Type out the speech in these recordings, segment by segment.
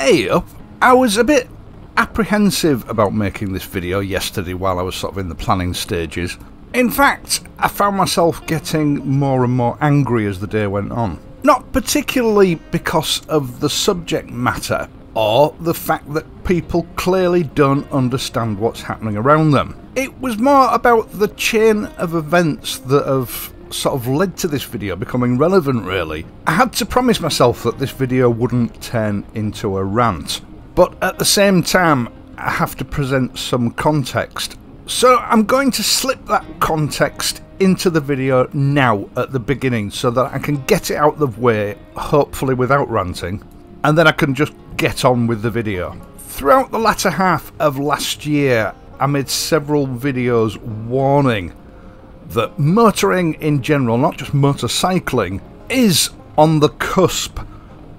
Hey up, I was a bit apprehensive about making this video yesterday while I was sort of in the planning stages. In fact, I found myself getting more and more angry as the day went on. Not particularly because of the subject matter, or the fact that people clearly don't understand what's happening around them. It was more about the chain of events that have sort of led to this video becoming relevant, really. I had to promise myself that this video wouldn't turn into a rant, but at the same time I have to present some context. So I'm going to slip that context into the video now at the beginning so that I can get it out of the way, hopefully without ranting, and then I can just get on with the video. Throughout the latter half of last year, I made several videos warning that motoring in general, not just motorcycling, is on the cusp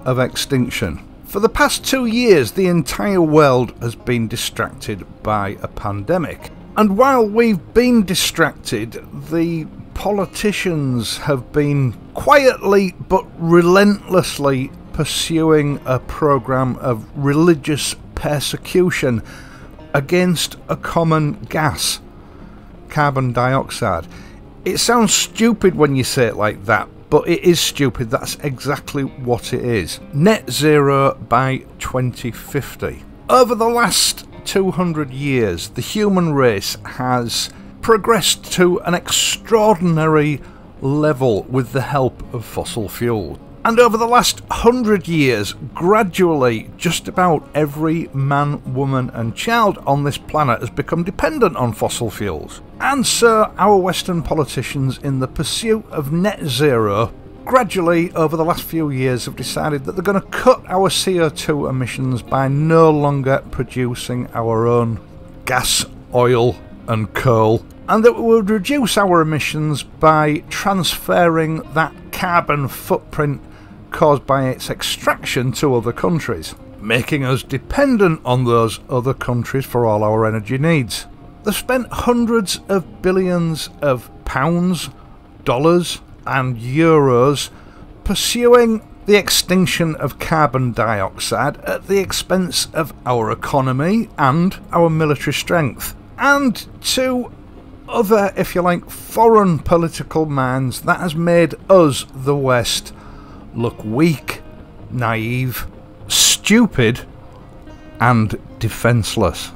of extinction. For the past 2 years, the entire world has been distracted by a pandemic. And while we've been distracted, the politicians have been quietly but relentlessly pursuing a program of religious persecution against a common gas, carbon dioxide. It sounds stupid when you say it like that, but it is stupid. That's exactly what it is. Net zero by 2050. Over the last 200 years, the human race has progressed to an extraordinary level with the help of fossil fuels. And over the last 100 years, gradually, just about every man, woman and child on this planet has become dependent on fossil fuels. And so our Western politicians, in the pursuit of net zero, gradually over the last few years have decided that they're going to cut our CO2 emissions by no longer producing our own gas, oil and coal, and that we would reduce our emissions by transferring that carbon footprint caused by its extraction to other countries, making us dependent on those other countries for all our energy needs. They've spent hundreds of billions of pounds, dollars and euros pursuing the extinction of carbon dioxide at the expense of our economy and our military strength, and to other, if you like, foreign political minds, that has made us, the West, look weak, naive, stupid and defenceless.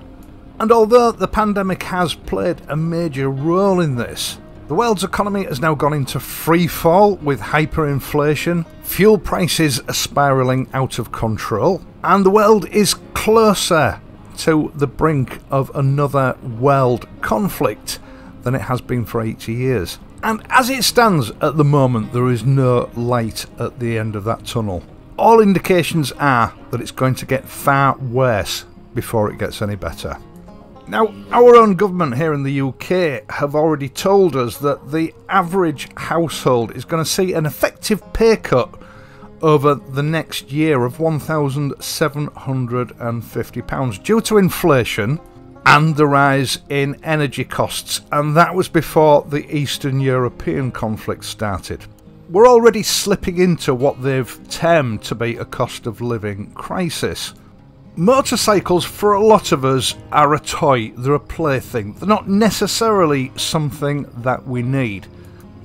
And although the pandemic has played a major role in this, the world's economy has now gone into free fall with hyperinflation, fuel prices are spiralling out of control, and the world is closer to the brink of another world conflict than it has been for 80 years. And as it stands at the moment, there is no light at the end of that tunnel. All indications are that it's going to get far worse before it gets any better. Now, our own government here in the UK have already told us that the average household is going to see an effective pay cut over the next year of £1,750 due to inflation and the rise in energy costs, and that was before the Eastern European conflict started. We're already slipping into what they've termed to be a cost of living crisis. Motorcycles, for a lot of us, are a toy, they're a plaything, they're not necessarily something that we need.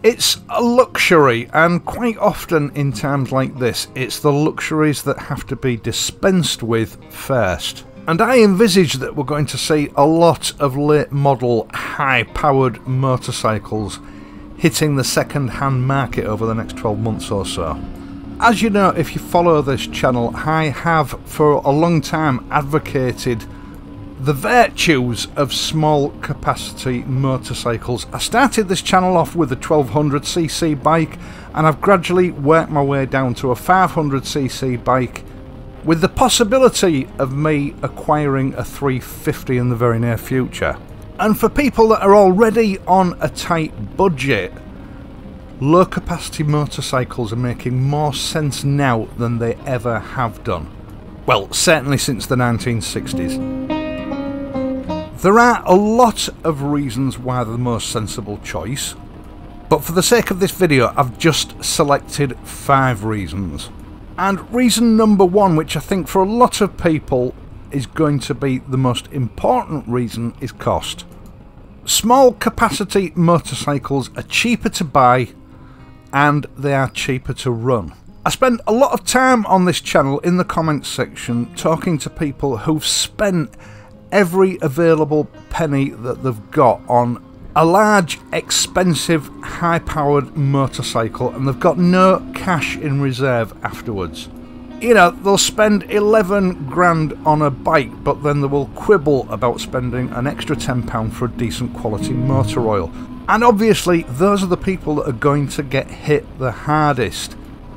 It's a luxury, and quite often in times like this, it's the luxuries that have to be dispensed with first. And I envisage that we're going to see a lot of late model, high-powered motorcycles hitting the second-hand market over the next 12 months or so. As you know, if you follow this channel, I have for a long time advocated the virtues of small capacity motorcycles. I started this channel off with a 1200cc bike, and I've gradually worked my way down to a 500cc bike, with the possibility of me acquiring a 350 in the very near future. And for people that are already on a tight budget, low capacity motorcycles are making more sense now than they ever have done. Well, certainly since the 1960s. There are a lot of reasons why they're the most sensible choice, but for the sake of this video I've just selected 5 reasons. And reason number one, which I think for a lot of people is going to be the most important reason, is cost. Small capacity motorcycles are cheaper to buy and they are cheaper to run. I spend a lot of time on this channel in the comments section talking to people who've spent every available penny that they've got on a large, expensive, high-powered motorcycle, and they've got no cash in reserve afterwards. You know, they'll spend 11 grand on a bike, but then they will quibble about spending an extra £10 for a decent quality motor oil. And obviously, those are the people that are going to get hit the hardest.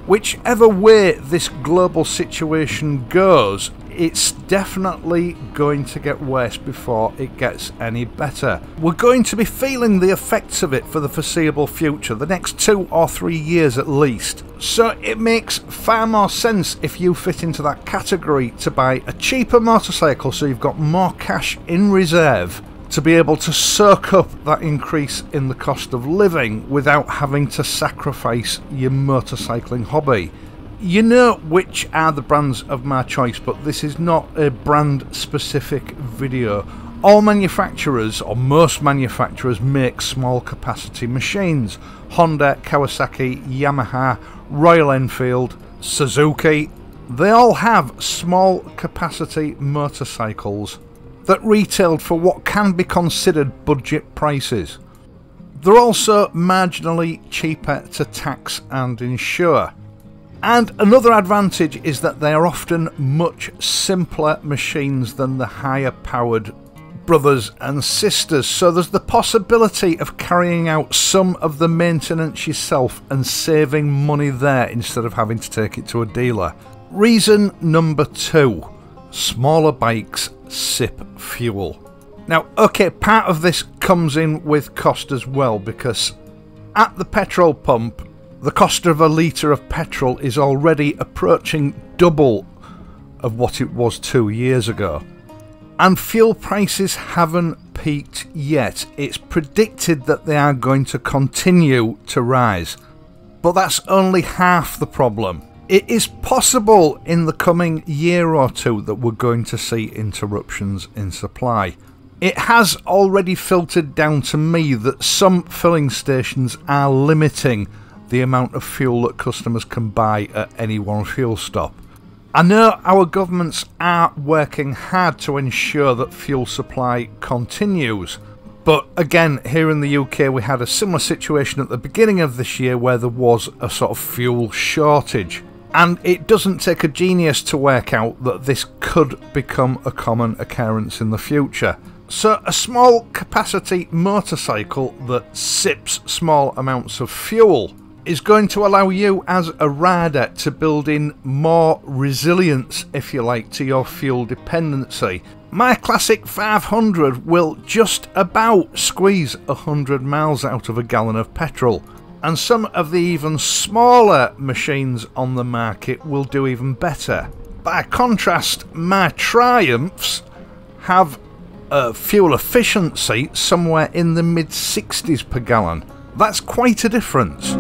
Whichever way this global situation goes, it's definitely going to get worse before it gets any better. We're going to be feeling the effects of it for the foreseeable future, the next 2 or 3 years at least. So it makes far more sense, if you fit into that category, to buy a cheaper motorcycle so you've got more cash in reserve to be able to soak up that increase in the cost of living without having to sacrifice your motorcycling hobby. You know which are the brands of my choice, but this is not a brand specific video. All manufacturers, or most manufacturers, make small capacity machines. Honda, Kawasaki, Yamaha, Royal Enfield, Suzuki, they all have small capacity motorcycles that retailed for what can be considered budget prices. They're also marginally cheaper to tax and insure. And another advantage is that they are often much simpler machines than the higher powered brothers and sisters, so there's the possibility of carrying out some of the maintenance yourself and saving money there instead of having to take it to a dealer. Reason number two, smaller bikes sip fuel. Now, okay, part of this comes in with cost as well, because at the petrol pump, the cost of a litre of petrol is already approaching double of what it was 2 years ago. And fuel prices haven't peaked yet. It's predicted that they are going to continue to rise. But that's only half the problem. It is possible in the coming year or two that we're going to see interruptions in supply. It has already filtered down to me that some filling stations are limiting the amount of fuel that customers can buy at any one fuel stop. I know our governments are working hard to ensure that fuel supply continues, but again, here in the UK we had a similar situation at the beginning of this year where there was a sort of fuel shortage, and it doesn't take a genius to work out that this could become a common occurrence in the future. So a small capacity motorcycle that sips small amounts of fuel is going to allow you as a rider to build in more resilience, if you like, to your fuel dependency. My classic 500 will just about squeeze 100 miles out of a gallon of petrol, and some of the even smaller machines on the market will do even better. By contrast, my Triumphs have a fuel efficiency somewhere in the mid-60s per gallon. That's quite a difference.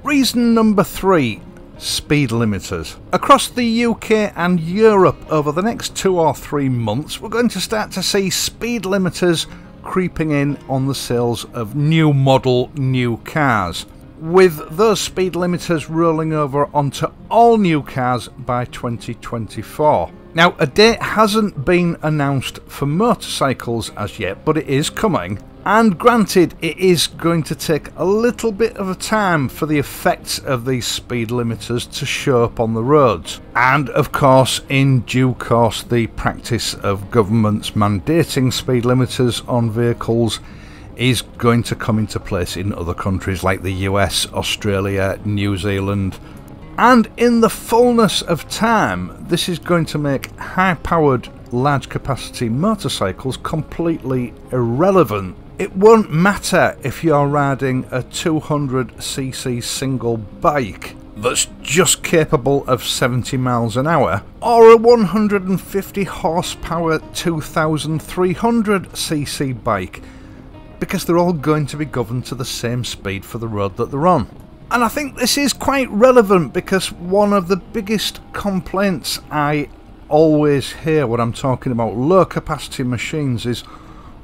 Reason number three, speed limiters. Across the UK and Europe over the next 2 or 3 months, we're going to start to see speed limiters creeping in on the sales of new model new cars, with those speed limiters rolling over onto all new cars by 2024. Now, a date hasn't been announced for motorcycles as yet, but it is coming. And granted, it is going to take a little bit of a time for the effects of these speed limiters to show up on the roads. And of course, in due course, the practice of governments mandating speed limiters on vehicles is going to come into place in other countries like the US, Australia, New Zealand. And in the fullness of time, this is going to make high-powered, large-capacity motorcycles completely irrelevant. It won't matter if you're riding a 200cc single bike that's just capable of 70 miles an hour, or a 150 horsepower 2300cc bike, because they're all going to be governed to the same speed for the road that they're on. And I think this is quite relevant because one of the biggest complaints I always hear when I'm talking about low capacity machines is,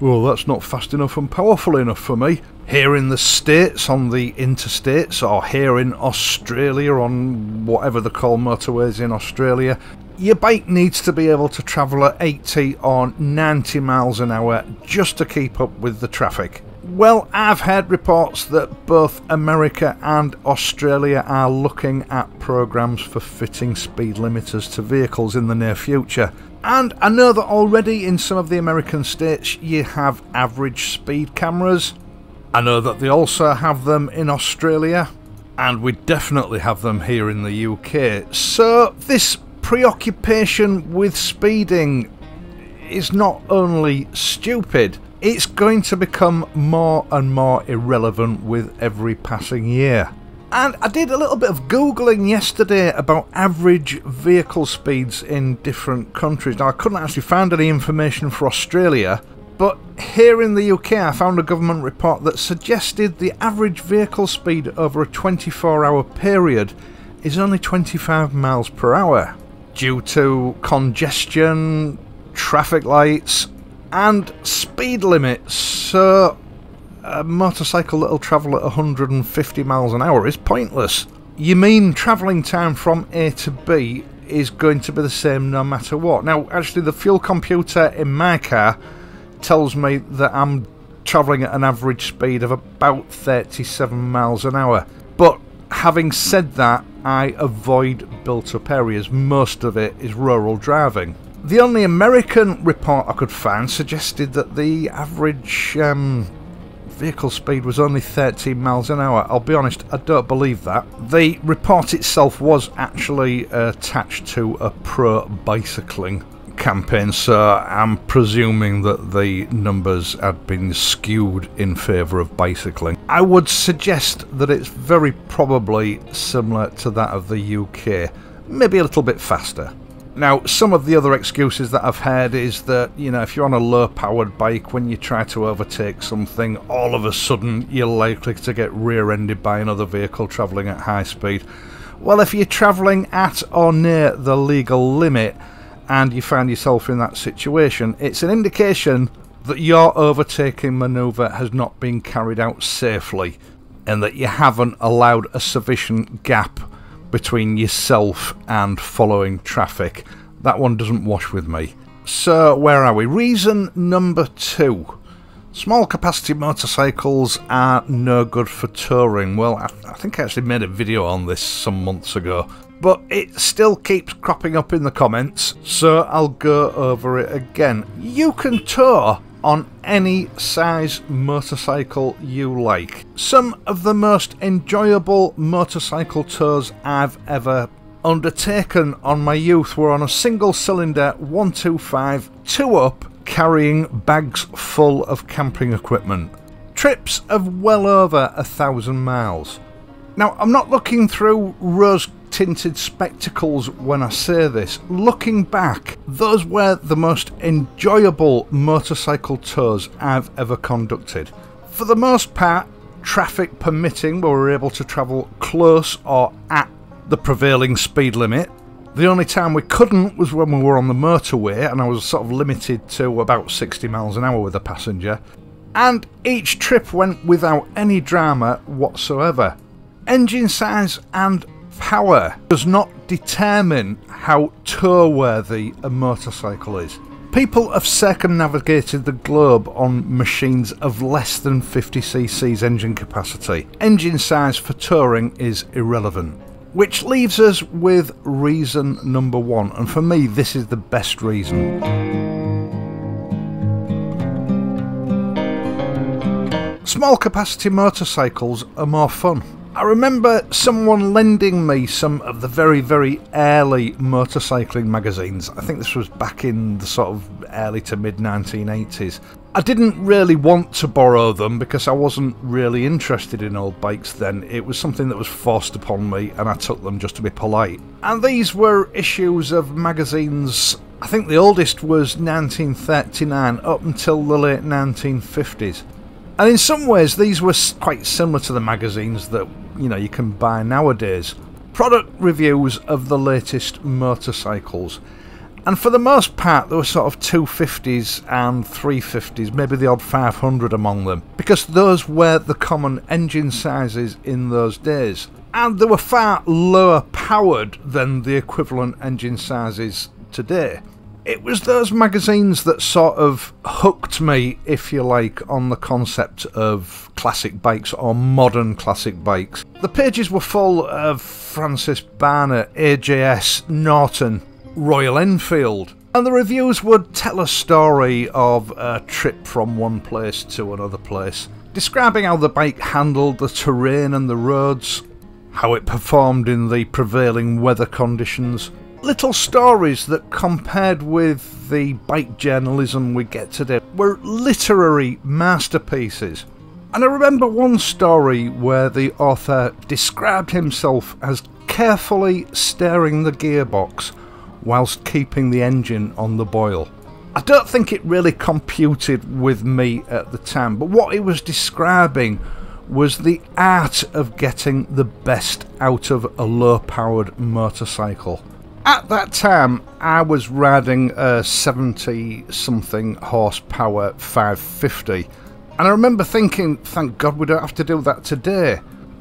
well, that's not fast enough and powerful enough for me. Here in the States on the interstates, or here in Australia on whatever they call motorways in Australia, your bike needs to be able to travel at 80 or 90 miles an hour just to keep up with the traffic. Well, I've heard reports that both America and Australia are looking at programs for fitting speed limiters to vehicles in the near future. And I know that already in some of the American states you have average speed cameras. I know that they also have them in Australia, and we definitely have them here in the UK. So this preoccupation with speeding is not only stupid, it's going to become more and more irrelevant with every passing year. And I did a little bit of Googling yesterday about average vehicle speeds in different countries. Now, I couldn't actually find any information for Australia, but here in the UK I found a government report that suggested the average vehicle speed over a 24-hour period is only 25 miles per hour due to congestion, traffic lights and speed limits. So a motorcycle that'll travel at 150 miles an hour is pointless. You mean travelling time from A to B is going to be the same no matter what. Now actually the fuel computer in my car tells me that I'm travelling at an average speed of about 37 miles an hour. But having said that, I avoid built up areas. Most of it is rural driving. The only American report I could find suggested that the average vehicle speed was only 13 miles an hour. I'll be honest, I don't believe that. The report itself was actually attached to a pro-bicycling campaign, so I'm presuming that the numbers had been skewed in favour of bicycling. I would suggest that it's very probably similar to that of the UK, maybe a little bit faster. Now, some of the other excuses that I've heard is that, you know, if you're on a low-powered bike, when you try to overtake something, all of a sudden you're likely to get rear-ended by another vehicle travelling at high speed. Well, if you're travelling at or near the legal limit and you find yourself in that situation, it's an indication that your overtaking manoeuvre has not been carried out safely and that you haven't allowed a sufficient gap between yourself and following traffic. That one doesn't wash with me. So where are we? Reason number 2. Small capacity motorcycles are no good for touring. Well, I think I actually made a video on this some months ago, but it still keeps cropping up in the comments, so I'll go over it again. You can tour on any size motorcycle you like. Some of the most enjoyable motorcycle tours I've ever undertaken on my youth were on a single cylinder 125 2-up, carrying bags full of camping equipment. Trips of well over 1,000 miles. Now, I'm not looking through rose-tinted spectacles when I say this. Looking back, those were the most enjoyable motorcycle tours I've ever conducted. For the most part, traffic permitting, we were able to travel close or at the prevailing speed limit. The only time we couldn't was when we were on the motorway, and I was sort of limited to about 60 miles an hour with a passenger. And each trip went without any drama whatsoever. Engine size and power does not determine how tour-worthy a motorcycle is. People have circumnavigated the globe on machines of less than 50cc's engine capacity. Engine size for touring is irrelevant. Which leaves us with reason number 1, and for me this is the best reason. Small capacity motorcycles are more fun. I remember someone lending me some of the very, very early motorcycling magazines. I think this was back in the sort of early to mid 1980s. I didn't really want to borrow them because I wasn't really interested in old bikes then. It was something that was forced upon me and I took them just to be polite. And these were issues of magazines, I think the oldest was 1939 up until the late 1950s. And in some ways these were quite similar to the magazines that you can buy nowadays. Product reviews of the latest motorcycles. And for the most part there were sort of 250s and 350s, maybe the odd 500 among them, because those were the common engine sizes in those days. And they were far lower powered than the equivalent engine sizes today. It was those magazines that sort of hooked me, if you like, on the concept of classic bikes or modern classic bikes. The pages were full of Francis Barnett, AJS, Norton, Royal Enfield, and the reviews would tell a story of a trip from one place to another place, describing how the bike handled the terrain and the roads, how it performed in the prevailing weather conditions. Little stories that, compared with the bike journalism we get today, were literary masterpieces. And I remember one story where the author described himself as carefully steering the gearbox whilst keeping the engine on the boil. I don't think it really computed with me at the time, but what he was describing was the art of getting the best out of a low-powered motorcycle. At that time, I was riding a 70-something horsepower 550, and I remember thinking, thank God we don't have to do that today.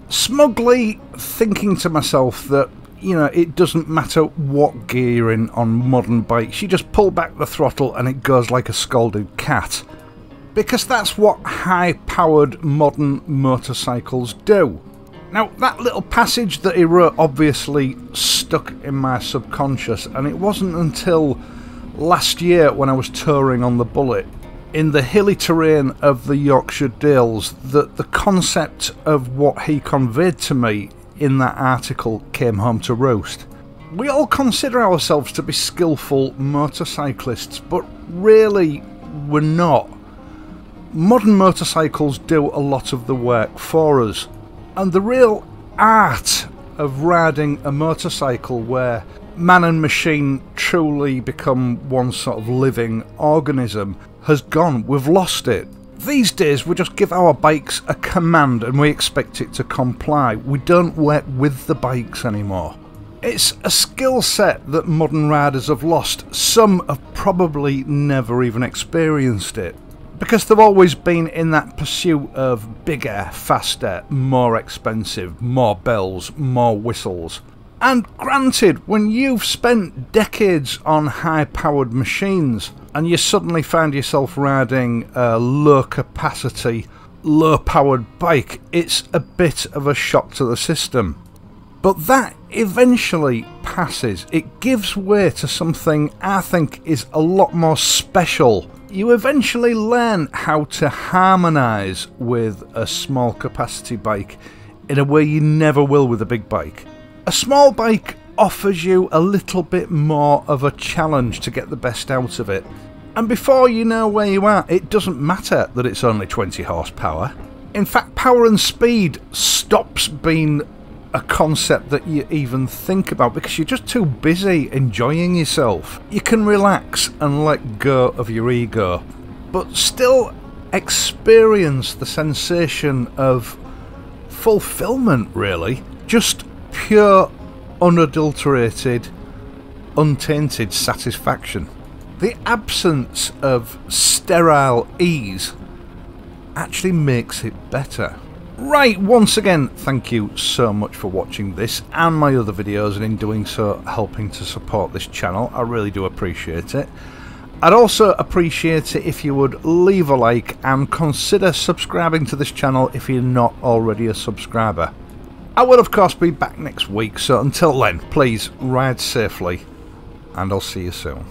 Smugly thinking to myself that, it doesn't matter what gear you're in on modern bikes, you just pull back the throttle and it goes like a scalded cat. Because that's what high-powered modern motorcycles do. Now, that little passage that he wrote obviously stuck in my subconscious, and it wasn't until last year when I was touring on the Bullet in the hilly terrain of the Yorkshire Dales that the concept of what he conveyed to me in that article came home to roost. We all consider ourselves to be skillful motorcyclists, but really we're not. Modern motorcycles do a lot of the work for us, and the real art of riding a motorcycle where man and machine truly become one sort of living organism has gone. We've lost it. These days we just give our bikes a command and we expect it to comply. We don't work with the bikes anymore. It's a skill set that modern riders have lost. Some have probably never even experienced it, because they've always been in that pursuit of bigger, faster, more expensive, more bells, more whistles. And granted, when you've spent decades on high-powered machines and you suddenly find yourself riding a low-capacity, low-powered bike, it's a bit of a shock to the system. But that eventually passes. It gives way to something I think is a lot more special. You eventually learn how to harmonise with a small capacity bike in a way you never will with a big bike. A small bike offers you a little bit more of a challenge to get the best out of it. And before you know where you are, it doesn't matter that it's only 20 horsepower. In fact, power and speed stops being a concept that you even think about because you're just too busy enjoying yourself. You can relax and let go of your ego, but still experience the sensation of fulfillment, really. Just pure, unadulterated, untainted satisfaction. The absence of sterile ease actually makes it better. Right, once again, thank you so much for watching this and my other videos, and in doing so helping to support this channel. I really do appreciate it. I'd also appreciate it if you would leave a like and consider subscribing to this channel if you're not already a subscriber. I will of course be back next week, so until then, please ride safely and I'll see you soon.